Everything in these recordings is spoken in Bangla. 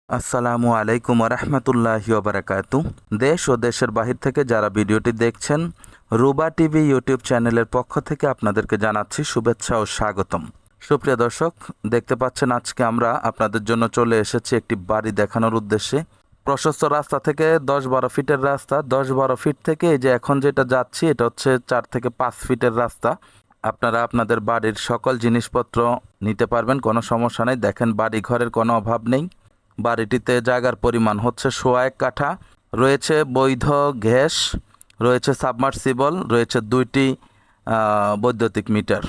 আসসালামু আলাইকুম রহমতুল্লাহি ওবারাকাতু। দেশ ও দেশের বাহির থেকে যারা ভিডিওটি দেখছেন, রুবা টিভি ইউটিউব চ্যানেলের পক্ষ থেকে আপনাদেরকে জানাচ্ছি শুভেচ্ছা ও স্বাগতম। সুপ্রিয় দর্শক, দেখতে পাচ্ছেন আজকে আমরা আপনাদের জন্য চলে এসেছি একটি বাড়ি দেখানোর উদ্দেশ্যে। প্রশস্ত রাস্তা থেকে 10-12 ফিটের রাস্তা, 10-12 ফিট থেকে এই যে এখন যেটা যাচ্ছি এটা হচ্ছে 4 থেকে 5 ফিটের রাস্তা। আপনারা আপনাদের বাড়ির সকল জিনিসপত্র নিতে পারবেন, কোনো সমস্যা নেই। দেখেন, বাড়ি ঘরের কোনো অভাব নেই। বাড়িটিতে জায়গার পরিমাণ হচ্ছে 1.5 কাঠা, রয়েছে বৈধ গ্যাস, রয়েছে সাবমার্সিবল, রয়েছে 2টি বৈদ্যুতিক মিটার।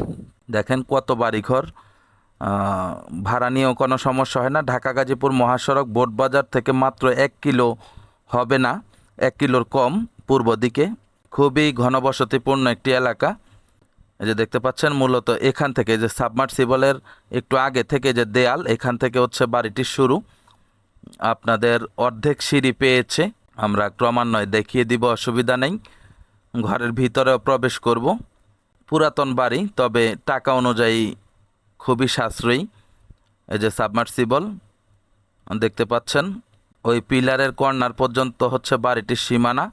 দেখেন কত বাড়িঘর, ভাড়া নিয়েও কোনো সমস্যা হয় না। ঢাকা গাজীপুর মহাসড়ক বোটবাজার থেকে মাত্র 1 কিলো হবে না, 1 কিলোর কম পূর্ব দিকে। খুবই ঘনবসতিপূর্ণ একটি এলাকা। এই যে দেখতে পাচ্ছেন, মূলত এখান থেকে যে সাবমার্সিবলের একটু আগে থেকে যে দেয়াল, এখান থেকে হচ্ছে বাড়িটির শুরু। আপনাদের অর্ধেক সিঁড়ি পেয়েছে, আমরা ক্রমান্বয়ে দেখিয়ে দিব, অসুবিধা নেই। ঘরের ভিতরেও প্রবেশ করব। পুরাতন বাড়ি, তবে টাকা অনুযায়ী খুবই সাশ্রয়ী। এই যে সাবমার্সিবল দেখতে পাচ্ছেন, ওই পিলারের কর্নার পর্যন্ত হচ্ছে বাড়িটির সীমানা।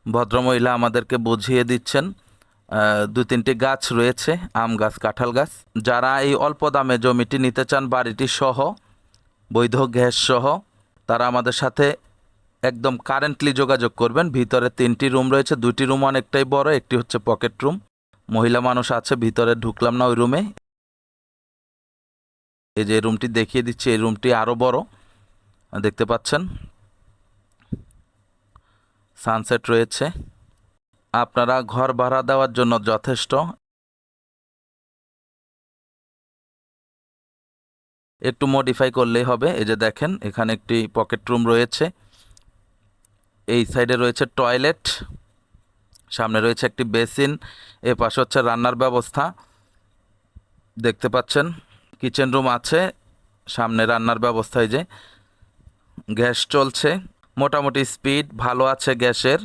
ভদ্রমহিলা আমাদেরকে বুঝিয়ে দিচ্ছেন। 2-3টি গাছ রয়েছে, আম গাছ, কাঁঠাল গাছ। যারা এই অল্প দামে জমিটি নিতে চান, বাড়িটি সহ, বৈধ গ্যাস সহ, তারা আমাদের সাথে একদম কারেন্টলি যোগাযোগ করবেন। ভিতরে 3টি রুম রয়েছে, 2টি রুম অনেকটাই বড়, একটি হচ্ছে পকেট রুম। মহিলা মানুষ আছে, ভিতরে ঢুকলাম না ওই রুমে। এই যে রুমটি দেখিয়ে দিচ্ছি, এই রুমটি আরও বড়, দেখতে পাচ্ছেন। সানসেট রয়েছে। আপনারা ঘর ভাড়া দেওয়ার জন্য যথেষ্ট, একটু মডিফাই করলেই হবে। এই যে দেখেন, এখানে একটি পকেট রুম রয়েছে, এই সাইডে রয়েছে টয়লেট, সামনে রয়েছে একটি বেসিন, এ পাশে হচ্ছে রান্নার ব্যবস্থা দেখতে পাচ্ছেন। কিচেন রুম আছে, সামনে রান্নার ব্যবস্থা। এই যে গ্যাস চলছে, মোটামুটি স্পিড ভালো আছে গ্যাসের।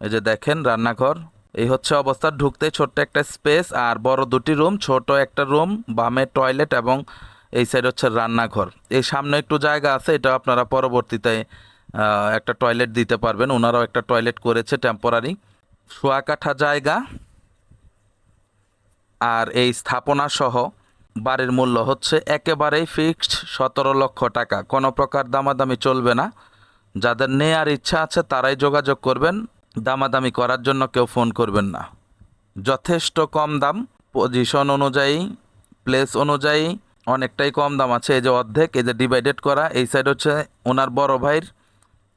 এই যে দেখেন রান্নাঘর, এই হচ্ছে অবস্থা। ঢুকতে ছোট্ট একটা স্পেস আর বড় 2টি রুম, ছোট একটা রুম, বামে টয়লেট এবং এই সাইড হচ্ছে রান্নাঘর। এই সামনে একটু জায়গা আছে, এটা আপনারা পরবর্তীতে একটা টয়লেট দিতে পারবেন। ওনারাও একটা টয়লেট করেছে টেম্পোরারি। 1.25 কাঠা জায়গা আর এই স্থাপনা সহ বাড়ির মূল্য হচ্ছে একেবারেই ফিক্সড 17 লক্ষ টাকা। কোনো প্রকার দামাদামি চলবে না। যাদের নেয়ার ইচ্ছা আছে তারাই যোগাযোগ করবেন, দামাদামি করার জন্য কেউ ফোন করবেন না। যথেষ্ট কম দাম, পজিশন অনুযায়ী, প্লেস অনুযায়ী অনেকটাই কম দাম আছে। এই যে অর্ধেক, এই যে ডিভাইডেড করা, এই সাইড হচ্ছে ওনার বড় ভাইয়ের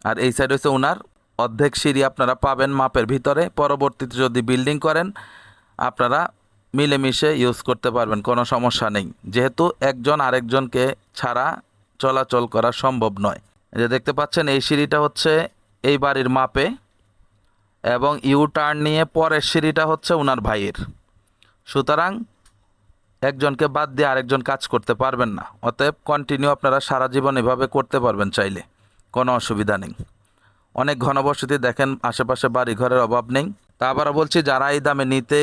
আর এই সাইড হচ্ছে ওনার। অর্ধেক সিঁড়ি আপনারা পাবেন মাপের ভিতরে। পরবর্তীতে যদি বিল্ডিং করেন, আপনারা মিলেমিশে ইউজ করতে পারবেন, কোনো সমস্যা নেই। যেহেতু একজন আরেকজনকে ছাড়া চলাচল করা সম্ভব নয়। এই যে দেখতে পাচ্ছেন, এই সিঁড়িটা হচ্ছে এই বাড়ির মাপে এবং ইউ টার্ন নিয়ে পরের সিঁড়িটা হচ্ছে ওনার ভাইয়ের। সুতরাং একজনকে বাদ দিয়ে আরেকজন কাজ করতে পারবেন না। অতএব কন্টিনিউ আপনারা সারা জীবন এভাবে করতে পারবেন চাইলে, কোনো অসুবিধা নেই। অনেক ঘনবসতি, দেখেন আশেপাশে বাড়ি ঘরের অভাব নেই। তা আবারও বলছি, যারা এই দামে নিতে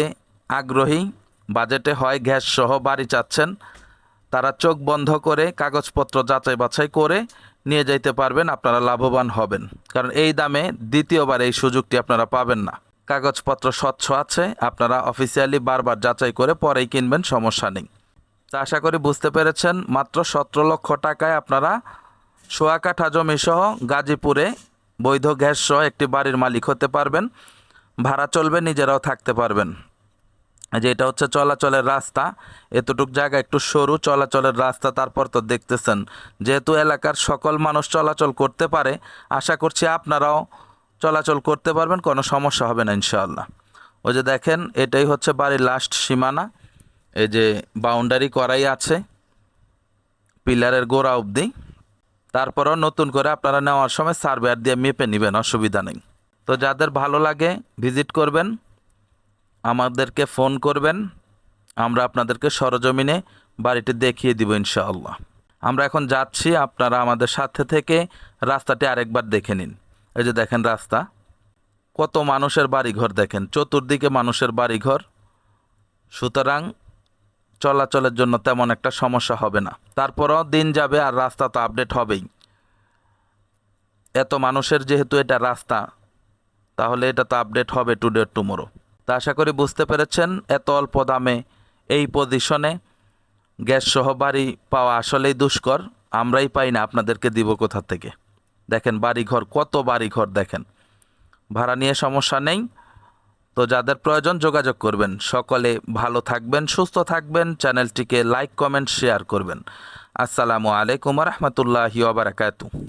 আগ্রহী, বাজেটে হয়, গ্যাস সহ বাড়ি চাচ্ছেন, তারা চোখ বন্ধ করে কাগজপত্র যাচাই বাছাই করে নিয়ে যাইতে পারবেন। আপনারা লাভবান হবেন, কারণ এই দামে দ্বিতীয়বার এই সুযোগটি আপনারা পাবেন না। কাগজপত্র স্বচ্ছ আছে, আপনারা অফিসিয়ালি বারবার যাচাই করে পরেই কিনবেন, সমস্যা নেই। তা আশা করি বুঝতে পেরেছেন। মাত্র 17 লক্ষ টাকায় আপনারা 1.25 কাঠা জমি সহ গাজীপুরে বৈধ গ্যাস সহ একটি বাড়ির মালিক হতে পারবেন। ভাড়া চলবে, নিজেরাও থাকতে পারবেন। যে এটা হচ্ছে চলাচলের রাস্তা, এতটুক জায়গা একটু সরু চলাচলের রাস্তা। তারপর তো দেখতেছেন, যেহেতু এলাকার সকল মানুষ চলাচল করতে পারে, আশা করছি আপনারাও চলাচল করতে পারবেন, কোনো সমস্যা হবে না ইনশাআল্লাহ। ওই যে দেখেন, এটাই হচ্ছে বাড়ির লাস্ট সীমানা। এই যে বাউন্ডারি করাই আছে পিলারের গোড়া অবধি। তারপরও নতুন করে আপনারা নেওয়ার সময় সার্ভেয়ার দিয়ে মেপে নেবেন, অসুবিধা নেই। তো যাদের ভালো লাগে ভিজিট করবেন, আমাদেরকে ফোন করবেন, আমরা আপনাদেরকে সরজমিনে বাড়িটি দেখিয়ে দিব ইনশাআল্লাহ। আমরা এখন যাচ্ছি, আপনারা আমাদের সাথে থেকে রাস্তাটি আরেকবার দেখে নিন। এই যে দেখেন রাস্তা, কত মানুষের বাড়িঘর, দেখেন চতুর্দিকে মানুষের বাড়িঘর। সুতরাং চলাচলের জন্য তেমন একটা সমস্যা হবে না। তারপরও দিন যাবে আর রাস্তা তো আপডেট হবেই। এত মানুষের যেহেতু এটা রাস্তা, তাহলে এটা তো আপডেট হবে টুডে টুমোরো। তা আশা করি বুঝতে পেরেছেন, এত অল্প দামে এই পজিশনে গ্যাস সহ বাড়ি পাওয়া আসলেই দুষ্কর। আমরাই পাই না, আপনাদেরকে দিব কোথা থেকে? দেখেন বাড়িঘর, কত বাড়িঘর দেখেন। ভাড়া নিয়ে সমস্যা নেই, তো যাদের প্রয়োজন যোগাযোগ করবেন। সকলে ভালো থাকবেন, সুস্থ থাকবেন, চ্যানেলটিকে লাইক কমেন্ট শেয়ার করবেন। আসসালামু আলাইকুম রহমতুল্লাহি ওয়া বারাকাতুহু।